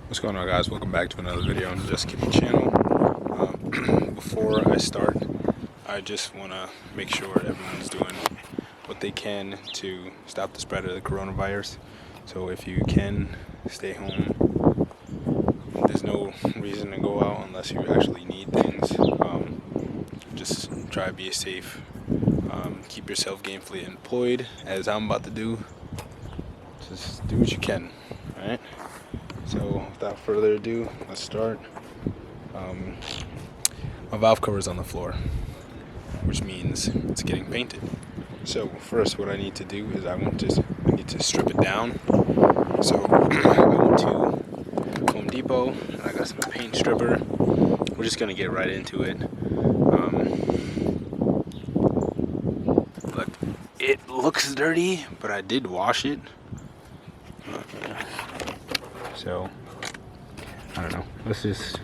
What's going on, guys? Welcome back to another video on the Just Kidding channel. Before I start, I just want to make sure everyone's doing what they can to stop the spread of the coronavirus. So if you can, stay home. There's no reason to go out unless you actually need things. Just try to be safe. Keep yourself gainfully employed, as I'm about to do. Just do what you can, alright? So without further ado, let's start. My valve cover is on the floor, which means it's getting painted. So first, what I need to do is I need to strip it down. So I went to Home Depot and I got some paint stripper. We're just gonna get right into it. Look, it looks dirty, but I did wash it. So I don't know. Let's just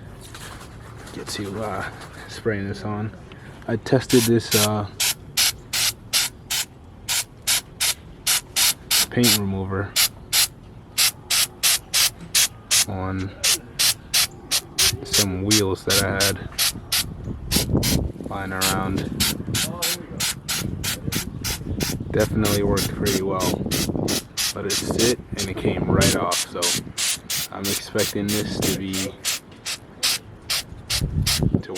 get to spraying this on. I tested this paint remover on some wheels that I had lying around. Definitely worked pretty well. Let it sit and it came right off. So I'm expecting this to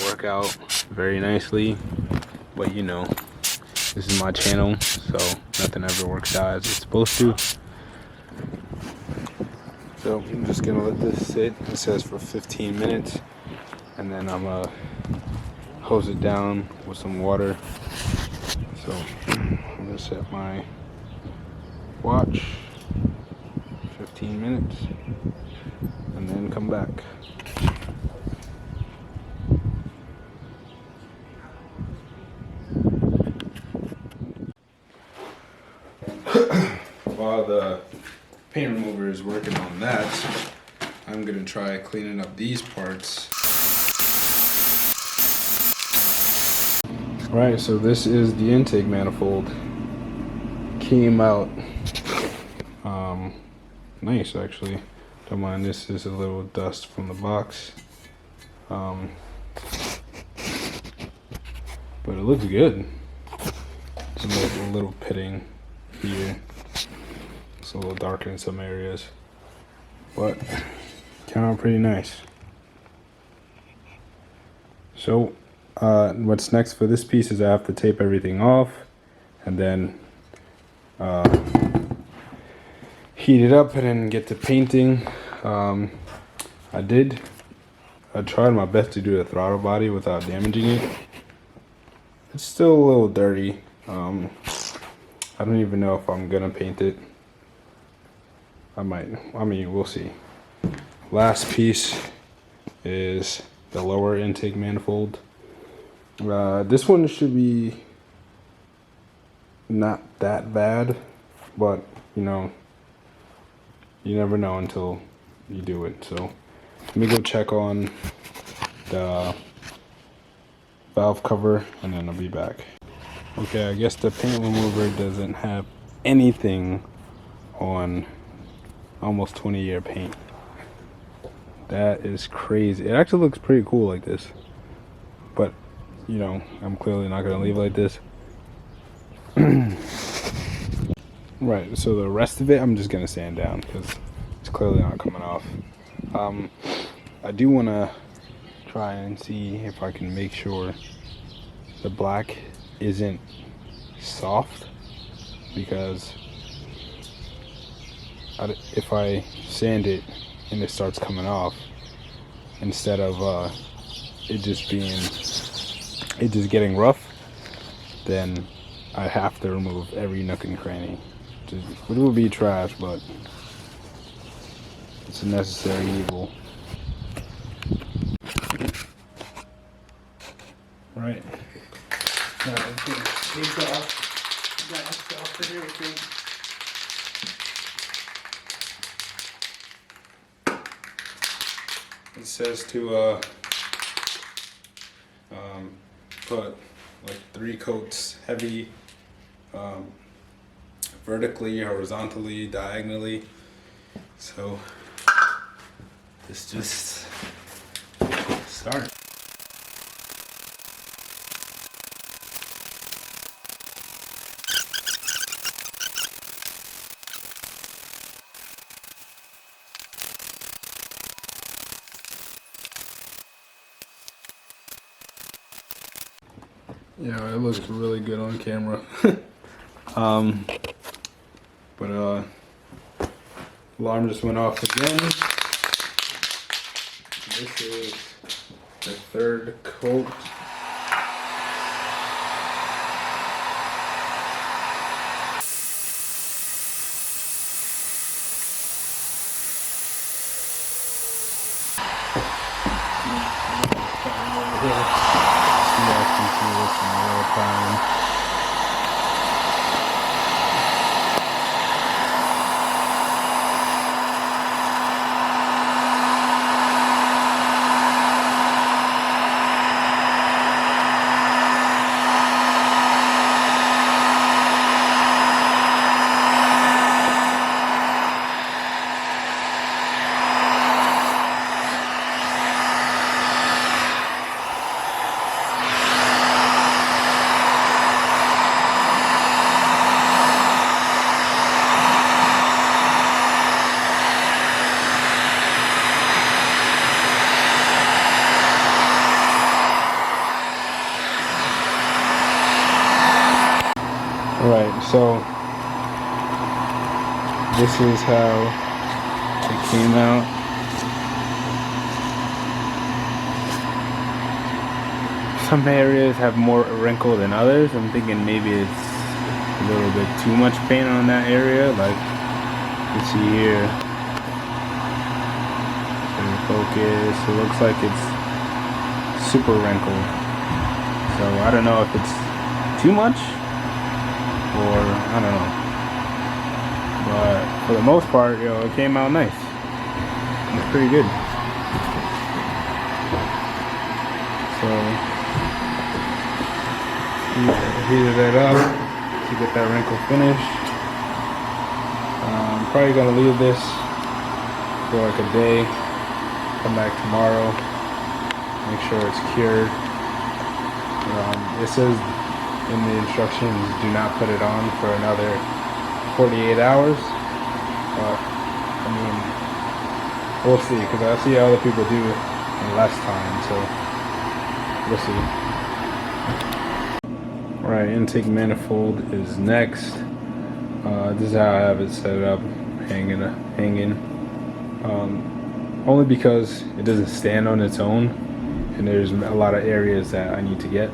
work out very nicely, but you know, this is my channel, so nothing ever works out as it's supposed to. So I'm just gonna let this sit. It says for 15 minutes, and then I'm gonna hose it down with some water. So I'm gonna set my watch 15 minutes and then come back. While the paint remover is working on that, I'm gonna try cleaning up these parts. Alright, so this is the intake manifold. Came out nice, actually. Don't mind, this is a little dust from the box. But it looks good. It's a little pitting here. It's a little darker in some areas, but came out pretty nice. So what's next for this piece is I have to tape everything off and then heat it up and then get to painting. I tried my best to do the throttle body without damaging it. It's still a little dirty. I don't even know if I'm gonna paint it. I mean, we'll see. Last piece is the lower intake manifold. This one should be not that bad, but you know, you never know until you do it. So let me go check on the valve cover and then I'll be back. Okay, I guess the paint remover doesn't have anything on almost 20-year paint. That is crazy. It actually looks pretty cool like this, but you know, I'm clearly not gonna leave like this. Right, so the rest of it I'm just gonna sand down because it's clearly not coming off. I do want to try and see if I can make sure the black isn't soft, because if I sand it and it starts coming off, instead of it just getting rough, then I have to remove every nook and cranny. It would be trash, but it's a necessary evil. Right. Now let's get it taped off. Got stuff and everything. It says to put like 3 coats heavy, vertically, horizontally, diagonally. So let's just start. Yeah, it looks really good on camera. But alarm just went off again. This is the third coat. Alright, so this is how it came out. Some areas have more wrinkle than others. I'm thinking maybe it's a little bit too much paint on that area. Like you see here, focus, it looks like it's super wrinkled. So I don't know if it's too much or I don't know, but for the most part, yo, it came out nice. It's pretty good. So heated that up to get that wrinkle finished. I'm probably gonna leave this for like a day. Come back tomorrow, make sure it's cured. It says in the instructions, do not put it on for another 48 hours. But, I mean, we'll see, because I see other people do it in less time, so we'll see. Alright, intake manifold is next. This is how I have it set up, hanging. Only because it doesn't stand on its own, and there's a lot of areas that I need to get.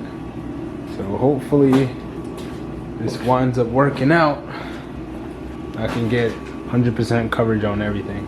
So hopefully this winds up working out. I can get 100% coverage on everything.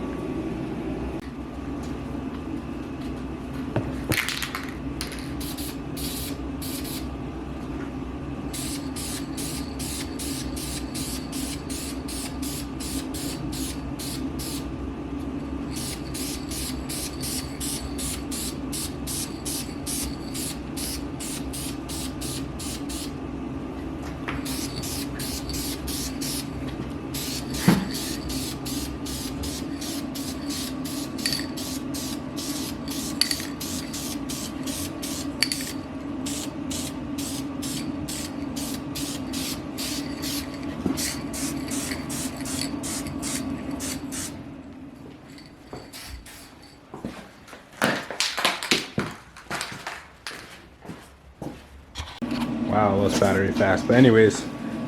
Wow, lost battery fast. But anyways,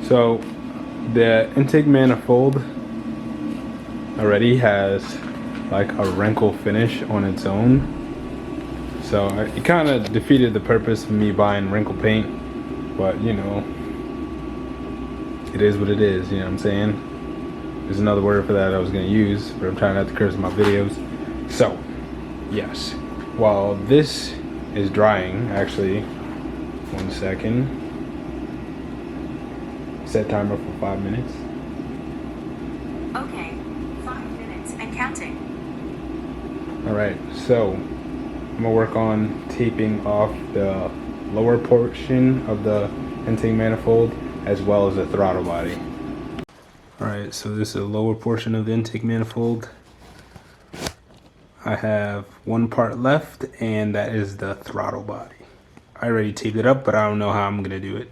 so the intake manifold already has like a wrinkle finish on its own. So it kind of defeated the purpose of me buying wrinkle paint. But you know, it is what it is, you know what I'm saying? There's another word for that I was gonna use, but I'm trying not to curse in my videos. So, yes, while this is drying, actually, 1 second. Set timer for 5 minutes. Okay, 5 minutes and counting. Alright, so I'm gonna work on taping off the lower portion of the intake manifold as well as the throttle body. Alright, so this is the lower portion of the intake manifold. I have one part left, and that is the throttle body. I already taped it up, but I don't know how I'm gonna do it.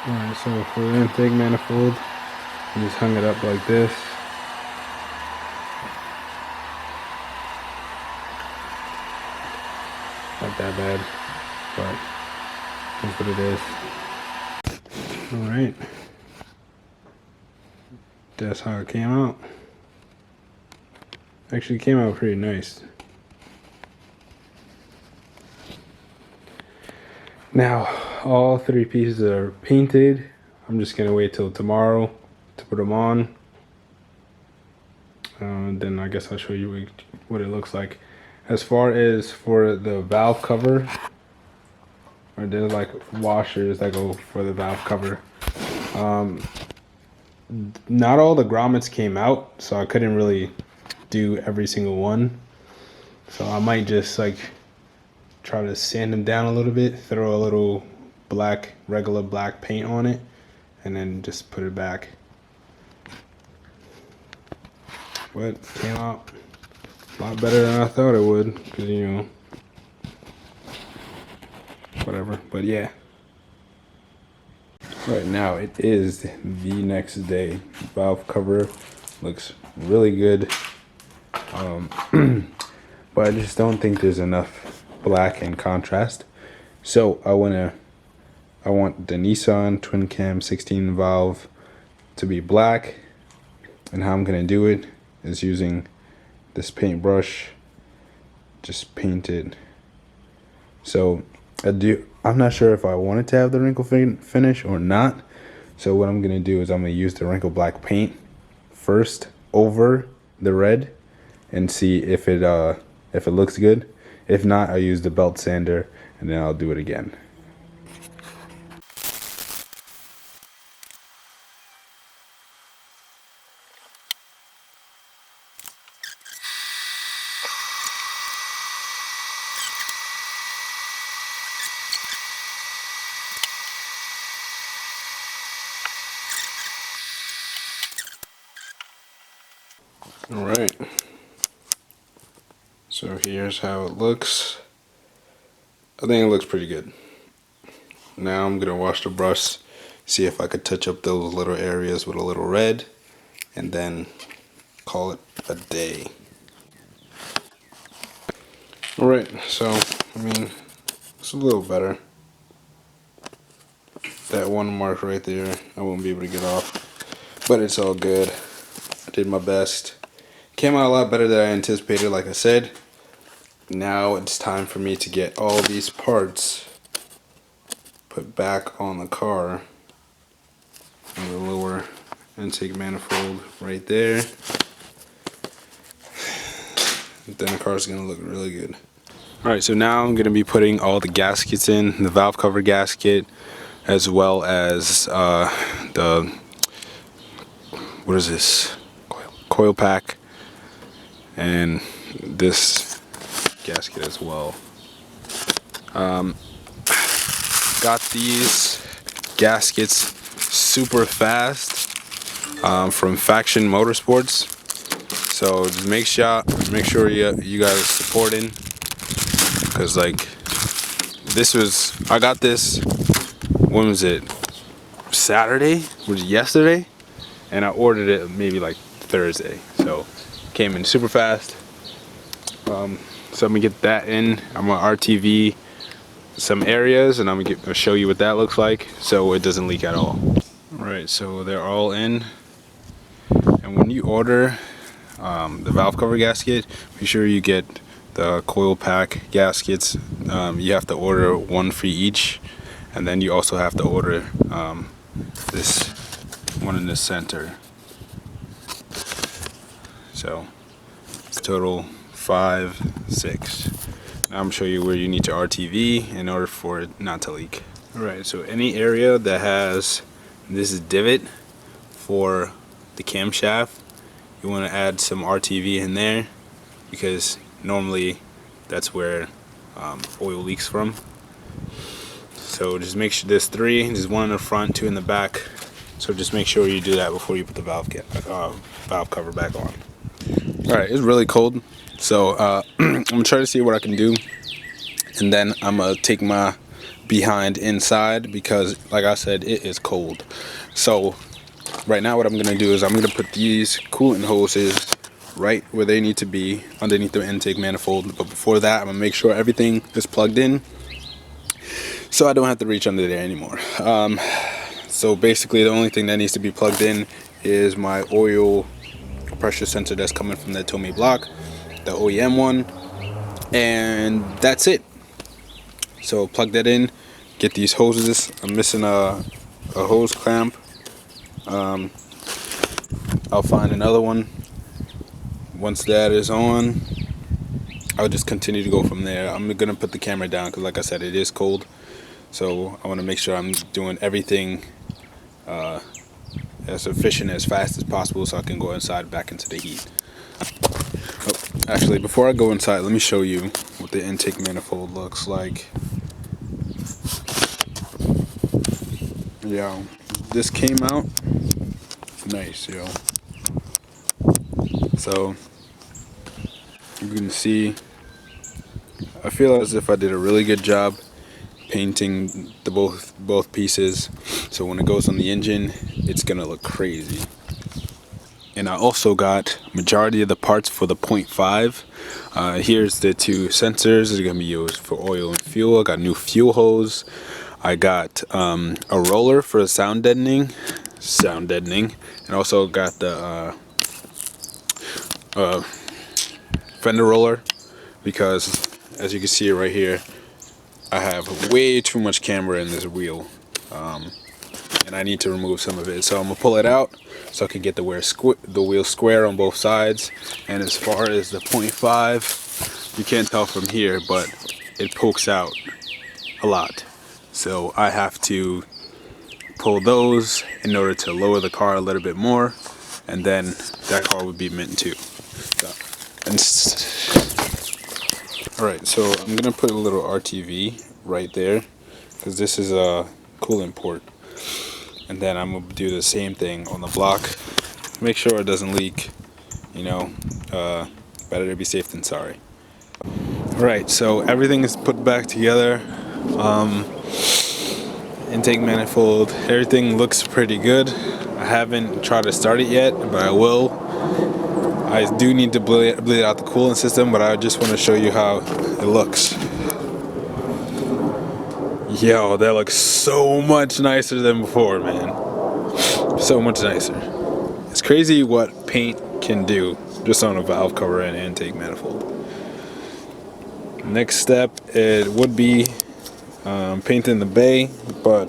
Alright, so for the intake manifold, I just hung it up like this. Not that bad, but that's what it is. Alright. That's how it came out. Actually came out pretty nice. Now, all 3 pieces are painted. I'm just gonna wait till tomorrow to put them on. Then I guess I'll show you what it looks like. As far as for the valve cover, or there's like washers that go for the valve cover. Not all the grommets came out, so I couldn't really do every single one. So I might just like try to sand them down a little bit, throw a little regular black paint on it, and then just put it back. But came out a lot better than I thought it would, because you know, whatever. But yeah, right now it is the next day. Valve cover looks really good, but I just don't think there's enough black and contrast. So I want the Nissan twin cam 16 valve to be black, and how I'm gonna do it is using this paintbrush. Just paint it. So I'm not sure if I wanted to have the wrinkle finish or not. So what I'm gonna do is I'm gonna use the wrinkle black paint first over the red and see if it looks good. If not, I'll use the belt sander and then I'll do it again. All right, so here's how it looks. I think it looks pretty good. Now I'm gonna wash the brush, see if I could touch up those little areas with a little red, and then call it a day. All right, so I mean, it's a little better. That one mark right there, I won't be able to get off, but it's all good. I did my best. Came out a lot better than I anticipated, like I said. Now it's time for me to get all these parts put back on the car. And the lower intake manifold right there. Then the car's gonna look really good. Alright, so now I'm gonna be putting all the gaskets in, the valve cover gasket, as well as what is this? Coil pack. And this gasket as well. Got these gaskets super fast from Faction Motorsports. So just make sure you guys are supporting, because like I got this, when was it? Saturday? Was it yesterday? And I ordered it maybe like Thursday. So came in super fast. So I'm gonna get that in. I'm gonna RTV some areas, and I'm gonna show you what that looks like so it doesn't leak at all. Alright, so they're all in. And when you order the valve cover gasket, be sure you get the coil pack gaskets. You have to order one for each, and then you also have to order this one in the center. So it's total 5, 6. Now I'm gonna show you where you need to RTV in order for it not to leak. Alright, so any area that has this divot for the camshaft, you want to add some RTV in there, because normally that's where oil leaks from. So just make sure there's 3, there's 1 in the front, 2 in the back. So just make sure you do that before you put the valve cover back on. Alright, it's really cold, so I'm gonna try to see what I can do, and then I'm gonna take my behind inside because, like I said, it is cold. So right now what I'm gonna do is I'm gonna put these coolant hoses right where they need to be underneath the intake manifold. But before that, I'm gonna make sure everything is plugged in so I don't have to reach under there anymore. So basically the only thing that needs to be plugged in is my oil pressure sensor that's coming from the Tomy block, the OEM one, and that's it. So plug that in, get these hoses. I'm missing a hose clamp. I'll find another one. Once that is on, I'll just continue to go from there. I'm gonna put the camera down because, like I said, it is cold, so I want to make sure I'm doing everything as efficient, as fast as possible, so I can go inside back into the heat. Oh, actually, before I go inside, let me show you what the intake manifold looks like. Yo, this came out nice, yo. So you can see, I feel as if I did a really good job painting the both pieces, so when it goes on the engine it's gonna look crazy. And I also got majority of the parts for the 0.5. Here's the two sensors. They're gonna be used for oil and fuel. I got new fuel hose. I got a roller for the sound deadening, and also got the fender roller, because as you can see right here, I have way too much camber in this wheel, and I need to remove some of it. So I'm gonna pull it out so I can get the wheel square on both sides. And as far as the 0.5, you can't tell from here, but it pokes out a lot. So I have to pull those in order to lower the car a little bit more, and then that car would be mint too. Alright, so I'm gonna put a little RTV right there because this is a coolant port, and then I'm gonna do the same thing on the block. Make sure it doesn't leak, you know. Better to be safe than sorry. Alright, so everything is put back together. Intake manifold, everything looks pretty good. I haven't tried to start it yet, but I will. I do need to bleed out the coolant system, but I just want to show you how it looks. Yo, that looks so much nicer than before, man. So much nicer. It's crazy what paint can do just on a valve cover and intake manifold. Next step, it would be painting the bay, but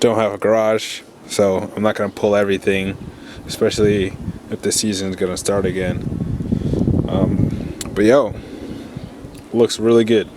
don't have a garage, so I'm not gonna pull everything, especially if the season's gonna start again. But yo, looks really good.